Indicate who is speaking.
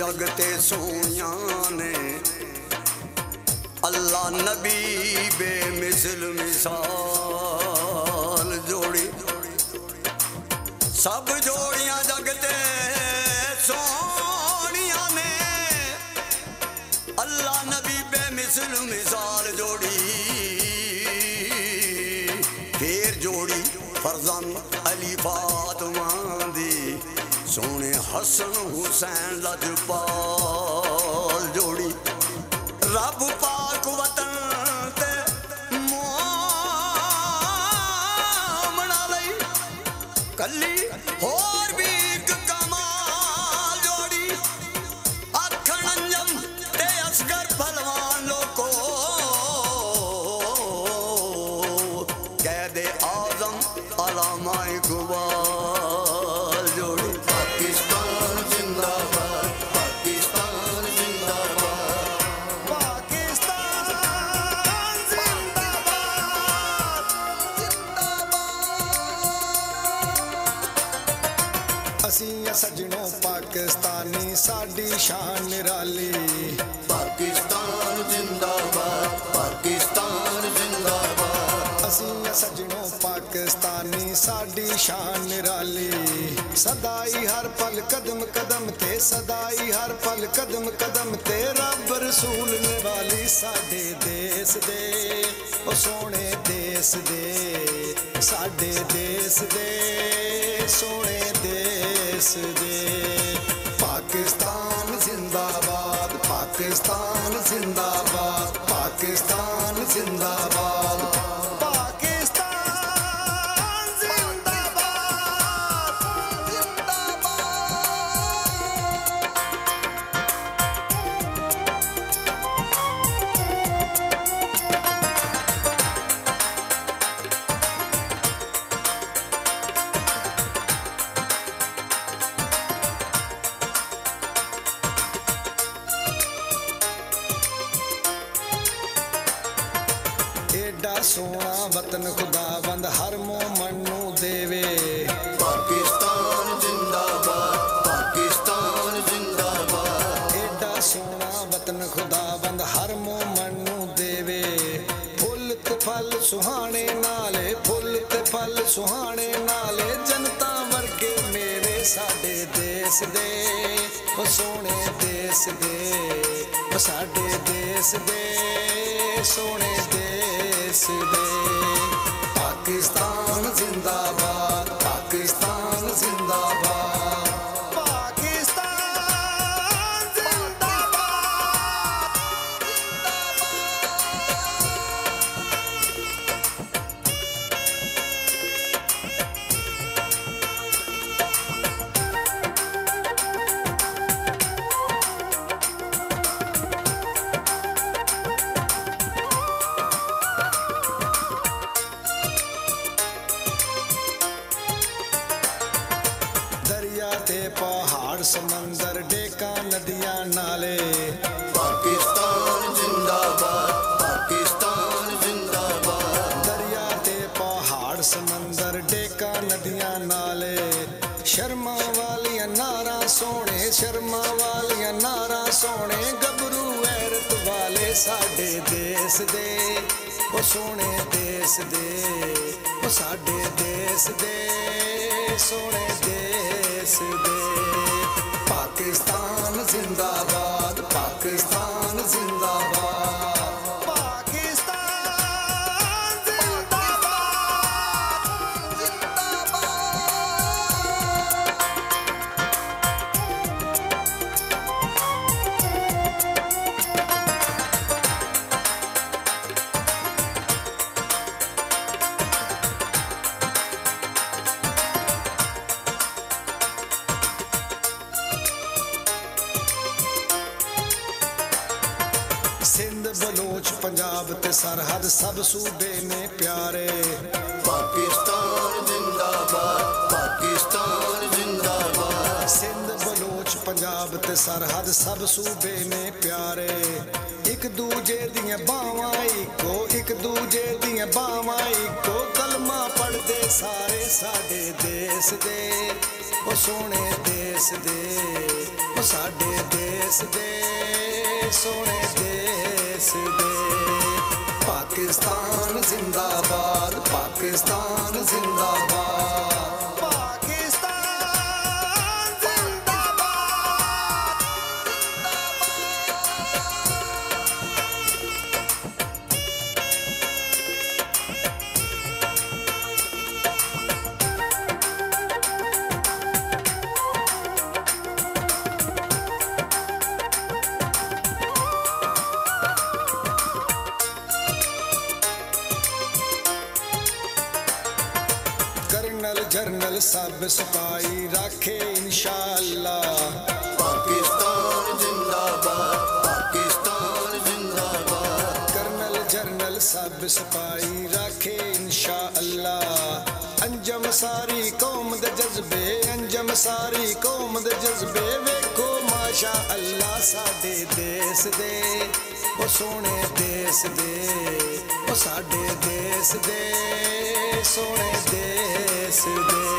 Speaker 1: जगते सोनिया ने अल्लाह नबी बेमिसल मिसाल जोड़ी सब जोड़ियां जगते सोनिया ने अल्लाह नबी बेमिसल मिसाल जोड़ी फिर जोड़ी फरजन अली फातिमा दी सोने हसन हुसैन लजपाल जोड़ी रब पाक वतन ते मोमना लई कली होर भी एक कमाल जोड़ी अखण अंजम ते असगर पहलवान लोको कैदे आजम अलामा इकबाल जोड़ी पाकिस्तान जिंदाबाद पाकिस्तान जिंदाबाद पाकिस्तान जिंदाबाद जिंदाबाद असीं सजनों पाकिस्तानी साडी शान निराली पाकिस्तान जिंदाबाद पाकिस्तान जिंदाबाद असीं सजनों पाकिस्तानी साडी शान निराली सदाई हर पल कदम कदम ते सदाई हर पल कदम कदम ते रब रसूल ने वाली साडे देश दे ओ सोने देश दे साडे देश दे सोने देश दे पाकिस्तान जिंदाबाद पाकिस्तान जिंदाबाद पाकिस्तान जिंदाबाद सोना वतन खुदाबंद हर मोमन नू देवे पाकिस्तान जिंदाबाद पाकिस्तान जिंदाबाद एडा सोना वतन खुदाबंद हर मोमन नू देवे फुल ते फल सुहाने नाले फुल ते फल सुहाने नाले जनता वर्गे मेरे साडे देश दे ओ सोने देश दे ओ साडे देश दे सोने देश दे पाकिस्तान जिंदाबाद पाकिस्तान जिंदाबाद पाकिस्तान जिंदाबाद पहाड़ समंदर डेका नदियां नाले पाकिस्तान जिंदाबाद पाकिस्तान जिंदाबाद दरिया ते पहाड़ समंदर डेका नदियां नाले शर्मा वालियां नारा सोने शर्मा वालियां नारा सोने गबरू गैरत वाले साडे देश दे ओ सोने देश दे ओ साडे देश दे सोने देश दे पाकिस्तान जिंदाबाद पाकिस्तान जिंदाबाद पाकिस्तान जिंदाबाद सिंध बलोच पंजाब ते सरहद सब सूबे ने प्यारे पाकिस्तान जिंदाबाद पाकिस्तान जिंदाबाद सिंध बलोच पंजाब ते सरहद सब सूबे ने प्यारे एक दूजे दियां बावां इको, एक दूजे दियां बावां इको, कलमा पढ़दे सारे साडे देश दे, ओ सोने देश दे, ओ साडे देश दे, सोने देश दे। पाकिस्तान जिंदाबाद, पाकिस्तान जिंदाबाद, कर्नल जरनल सब सिपाही राखे इंशाअल्लाह। पाकिस्तान जिंदाबाद, पाकिस्तान जिंदाबाद। कर्नल जरनल सब सिपाही राखे इंशाअल्लाह। अंजम सारी कौम दे जज्बे, अंजम सारी कौम दे जज्बे, वेखो माशा अल्लाह साडे देश दे, ओ सोने देश दे, ओ साडे देश दे, सोने देश दे।